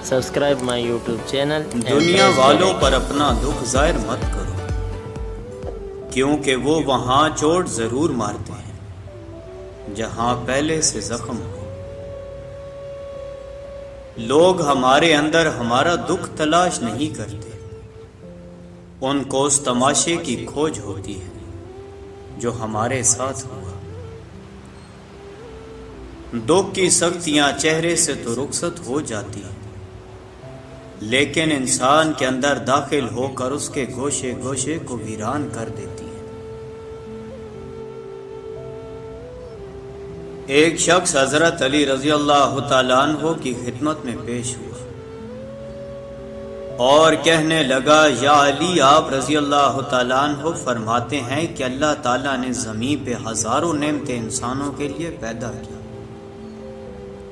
Subscribe my YouTube channel. دنیا والوں پر اپنا دکھ ظاہر مت کرو، کیونکہ وہ وہاں چوٹ ضرور مارتے ہیں جہاں پہلے سے زخم ہو۔ لوگ ہمارے اندر ہمارا دکھ تلاش نہیں کرتے، ان کو اس تماشے کی کھوج ہوتی ہے جو ہمارے ساتھ ہوا۔ دکھ کی سختیاں چہرے سے تو رخصت ہو جاتی ہیں، لیکن انسان کے اندر داخل ہو کر اس کے گوشے گوشے کو ویران کر دیتی ہیں۔ ایک شخص حضرت علی رضی اللہ تعالیٰ عنہ کی خدمت میں پیش ہوا اور کہنے لگا، یا علی، آپ رضی اللہ تعالیٰ عنہ فرماتے ہیں کہ اللہ تعالیٰ نے زمین پہ ہزاروں نعمتیں انسانوں کے لیے پیدا کی،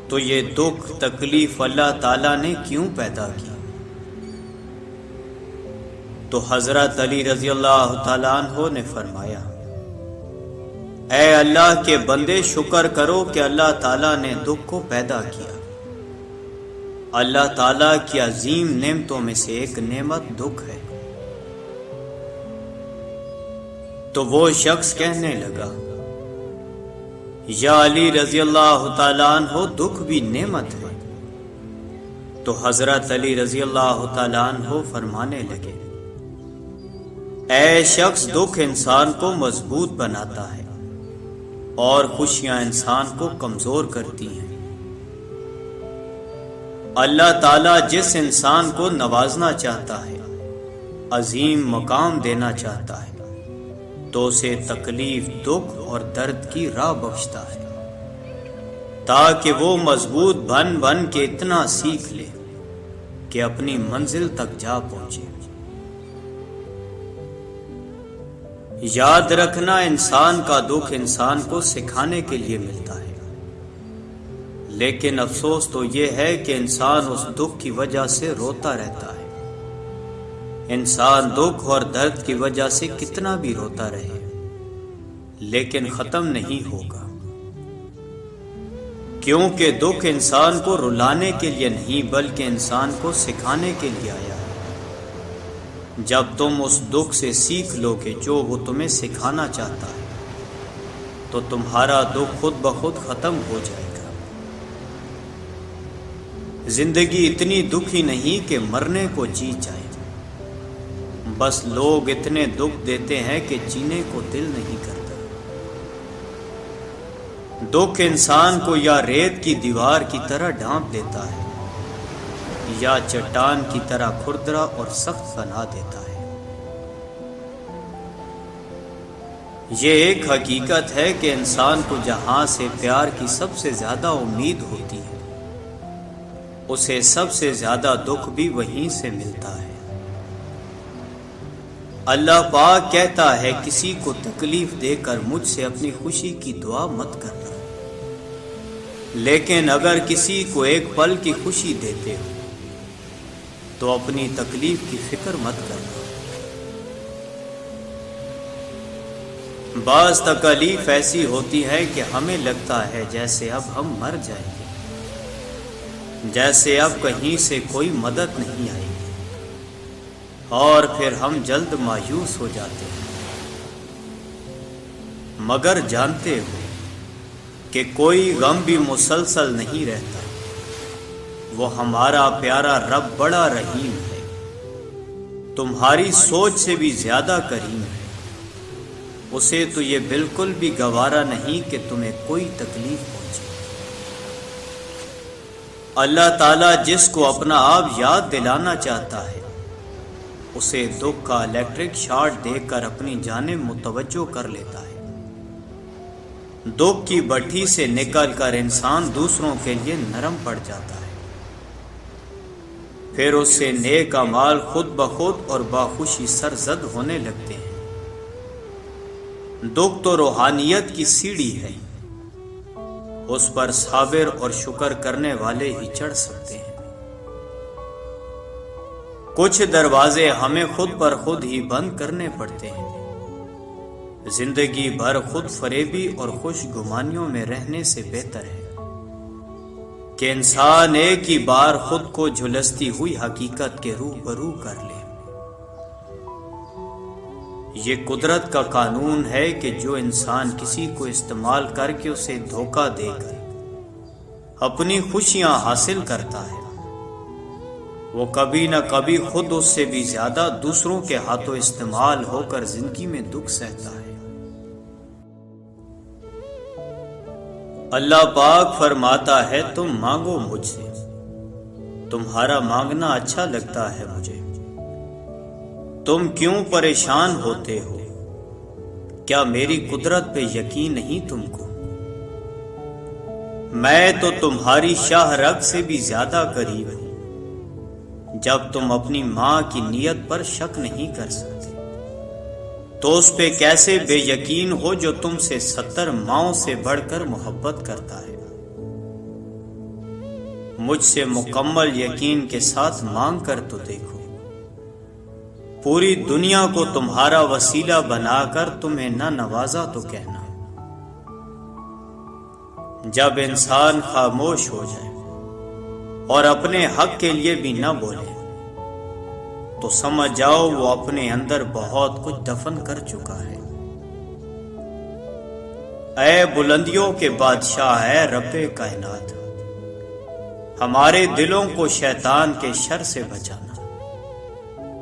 تو یہ دکھ تکلیف اللہ تعالیٰ نے کیوں پیدا کی؟ تو حضرت علی رضی اللہ تعالیٰ عنہ نے فرمایا، اے اللہ کے بندے، شکر کرو کہ اللہ تعالیٰ نے دکھ کو پیدا کیا۔ اللہ تعالیٰ کی عظیم نعمتوں میں سے ایک نعمت دکھ ہے۔ تو وہ شخص کہنے لگا، یا علی رضی اللہ تعالیٰ عنہ، دکھ بھی نعمت ہے۔ تو حضرت علی رضی اللہ تعالیٰ عنہ فرمانے لگے، اے شخص، دکھ انسان کو مضبوط بناتا ہے اور خوشیاں انسان کو کمزور کرتی ہیں۔ اللہ تعالیٰ جس انسان کو نوازنا چاہتا ہے، عظیم مقام دینا چاہتا ہے، تو اسے تکلیف، دکھ اور درد کی راہ بخشتا ہے، تاکہ وہ مضبوط بن بن کے اتنا سیکھ لے کہ اپنی منزل تک جا پہنچے۔ یاد رکھنا، انسان کا دکھ انسان کو سکھانے کے لیے ملتا ہے، لیکن افسوس تو یہ ہے کہ انسان اس دکھ کی وجہ سے روتا رہتا ہے۔ انسان دکھ اور درد کی وجہ سے کتنا بھی روتا رہے، لیکن ختم نہیں ہوگا، کیونکہ دکھ انسان کو رلانے کے لیے نہیں بلکہ انسان کو سکھانے کے لیے آیا ہے۔ جب تم اس دکھ سے سیکھ لو گے جو وہ تمہیں سکھانا چاہتا ہے، تو تمہارا دکھ خود بخود ختم ہو جائے گا۔ زندگی اتنی دکھی نہیں کہ مرنے کو جی جائے، بس لوگ اتنے دکھ دیتے ہیں کہ جینے کو دل نہیں کرتا۔ دکھ انسان کو یا ریت کی دیوار کی طرح ڈھانپ دیتا ہے، یا چٹان کی طرح کھردرا اور سخت بنا دیتا ہے۔ یہ ایک حقیقت ہے کہ انسان کو جہاں سے پیار کی سب سے زیادہ امید ہوتی ہے، اسے سب سے زیادہ دکھ بھی وہیں سے ملتا ہے۔ اللہ پاک کہتا ہے، کسی کو تکلیف دے کر مجھ سے اپنی خوشی کی دعا مت کرنا، لیکن اگر کسی کو ایک پل کی خوشی دیتے ہو تو اپنی تکلیف کی فکر مت کرنا۔ بعض تکلیف ایسی ہوتی ہے کہ ہمیں لگتا ہے جیسے اب ہم مر جائیں گے، جیسے اب کہیں سے کوئی مدد نہیں آئے گی، اور پھر ہم جلد مایوس ہو جاتے ہیں، مگر جانتے ہو کہ کوئی غم بھی مسلسل نہیں رہتا۔ وہ ہمارا پیارا رب بڑا رحیم ہے، تمہاری سوچ سے بھی زیادہ کریم ہے۔ اسے تو یہ بالکل بھی گوارا نہیں کہ تمہیں کوئی تکلیف پہنچے۔ اللہ تعالیٰ جس کو اپنا آپ یاد دلانا چاہتا ہے، اسے دکھ کا الیکٹرک شارٹ دے کر اپنی جانب متوجہ کر لیتا ہے۔ دکھ کی بھٹی سے نکل کر انسان دوسروں کے لیے نرم پڑ جاتا ہے، پھر اس سے نیک اعمال خود بخود اور باخوشی سرزد ہونے لگتے ہیں۔ دکھ تو روحانیت کی سیڑھی ہے، اس پر صابر اور شکر کرنے والے ہی چڑھ سکتے ہیں۔ کچھ دروازے ہمیں خود پر خود ہی بند کرنے پڑتے ہیں۔ زندگی بھر خود فریبی اور خوش گمانیوں میں رہنے سے بہتر ہے کہ انسان ایک ہی بار خود کو جھلستی ہوئی حقیقت کے روبرو کر لے۔ یہ قدرت کا قانون ہے کہ جو انسان کسی کو استعمال کر کے اسے دھوکہ دے کر اپنی خوشیاں حاصل کرتا ہے، وہ کبھی نہ کبھی خود اس سے بھی زیادہ دوسروں کے ہاتھوں استعمال ہو کر زندگی میں دکھ سہتا ہے۔ اللہ پاک فرماتا ہے تم مانگو مجھ سے، تمہارا مانگنا اچھا لگتا ہے مجھے۔ تم کیوں پریشان ہوتے ہو؟ کیا میری قدرت پہ یقین نہیں تم کو؟ میں تو تمہاری شاہ رگ سے بھی زیادہ قریب ہوں۔ جب تم اپنی ماں کی نیت پر شک نہیں کر سکتے تو اس پہ کیسے بے یقین ہو جو تم سے 70 ماؤں سے بڑھ کر محبت کرتا ہے؟ مجھ سے مکمل یقین کے ساتھ مانگ کر تو دیکھو، پوری دنیا کو تمہارا وسیلہ بنا کر تمہیں نہ نوازا تو کہنا۔ جب انسان خاموش ہو جائے اور اپنے حق کے لیے بھی نہ بولے تو سمجھ جاؤ وہ اپنے اندر بہت کچھ دفن کر چکا ہے۔ اے بلندیوں کے بادشاہ، اے رب کائنات، ہمارے دلوں کو شیطان کے شر سے بچانا،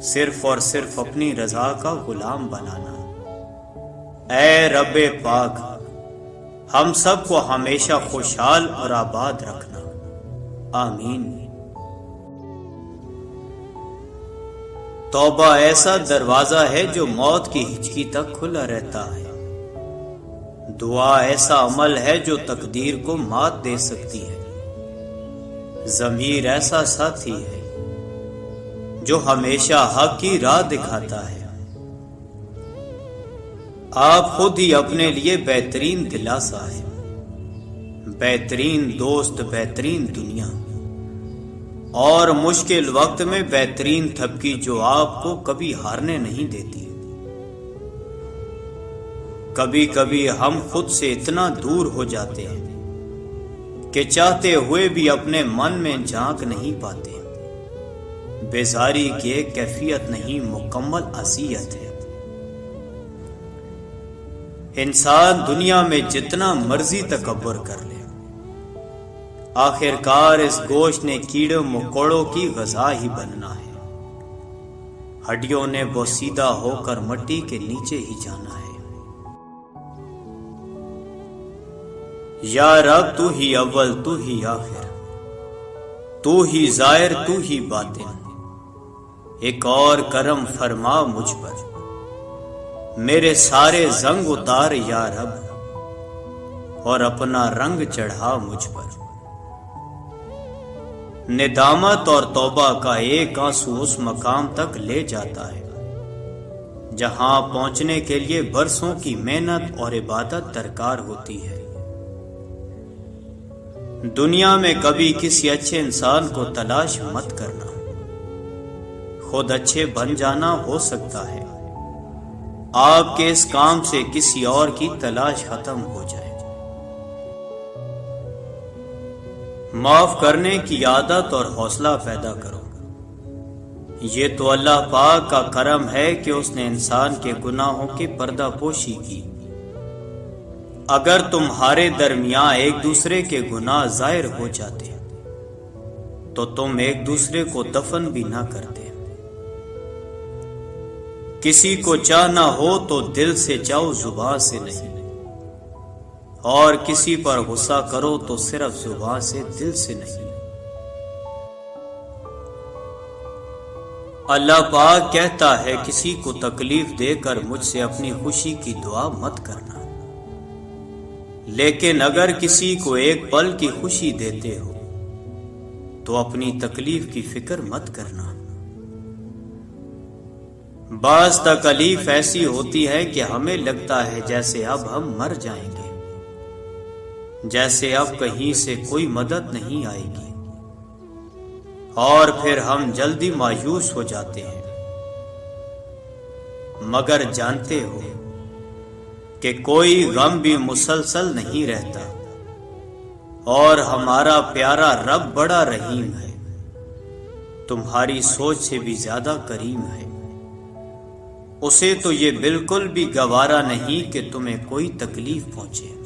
صرف اور صرف اپنی رضا کا غلام بنانا۔ اے رب پاک، ہم سب کو ہمیشہ خوشحال اور آباد رکھنا، آمین۔ توبہ ایسا دروازہ ہے جو موت کی ہچکی تک کھلا رہتا ہے۔ دعا ایسا عمل ہے جو تقدیر کو مات دے سکتی ہے۔ ضمیر ایسا ساتھی ہے جو ہمیشہ حق کی راہ دکھاتا ہے۔ آپ خود ہی اپنے لیے بہترین دلاسا ہے، بہترین دوست، بہترین دنیا، اور مشکل وقت میں بہترین تھپکی جو آپ کو کبھی ہارنے نہیں دیتی۔ کبھی کبھی ہم خود سے اتنا دور ہو جاتے ہیں کہ چاہتے ہوئے بھی اپنے من میں جھانک نہیں پاتے۔ بیزاری کی ایک کیفیت نہیں، مکمل اذیت ہے۔ انسان دنیا میں جتنا مرضی تکبر کر لے، آخر کار اس گوشت نے کیڑے مکوڑوں کی غذا ہی بننا ہے۔ ہڈیوں نے بوسیدہ ہو کر مٹی کے نیچے ہی جانا ہے۔ یا رب تو ہی اول، تو ہی آخر، تو ہی ظاہر، تو ہی باطن، ایک اور کرم فرما مجھ پر، میرے سارے زنگ اتار یا رب، اور اپنا رنگ چڑھا مجھ پر۔ ندامت اور توبہ کا ایک آنسو اس مقام تک لے جاتا ہے جہاں پہنچنے کے لیے برسوں کی محنت اور عبادت درکار ہوتی ہے۔ دنیا میں کبھی کسی اچھے انسان کو تلاش مت کرنا، خود اچھے بن جانا ہو سکتا ہے آپ کے اس کام سے کسی اور کی تلاش ختم ہو جائے۔ معاف کرنے کی عادت اور حوصلہ پیدا کرو۔ یہ تو اللہ پاک کا کرم ہے کہ اس نے انسان کے گناہوں کی پردہ پوشی کی۔ اگر تمہارے درمیان ایک دوسرے کے گناہ ظاہر ہو جاتے تو تم ایک دوسرے کو دفن بھی نہ کرتے۔ کسی کو چاہنا ہو تو دل سے چاہو، زبان سے نہیں، اور کسی پر غصہ کرو تو صرف زبان سے، دل سے نہیں۔ اللہ پاک کہتا ہے کسی کو تکلیف دے کر مجھ سے اپنی خوشی کی دعا مت کرنا، لیکن اگر کسی کو ایک پل کی خوشی دیتے ہو تو اپنی تکلیف کی فکر مت کرنا۔ بعض تکلیف ایسی ہوتی ہے کہ ہمیں لگتا ہے جیسے اب ہم مر جائیں گے، جیسے اب کہیں سے کوئی مدد نہیں آئے گی، اور پھر ہم جلدی مایوس ہو جاتے ہیں۔ مگر جانتے ہو کہ کوئی غم بھی مسلسل نہیں رہتا، اور ہمارا پیارا رب بڑا رحیم ہے، تمہاری سوچ سے بھی زیادہ کریم ہے۔ اسے تو یہ بالکل بھی گوارا نہیں کہ تمہیں کوئی تکلیف پہنچے۔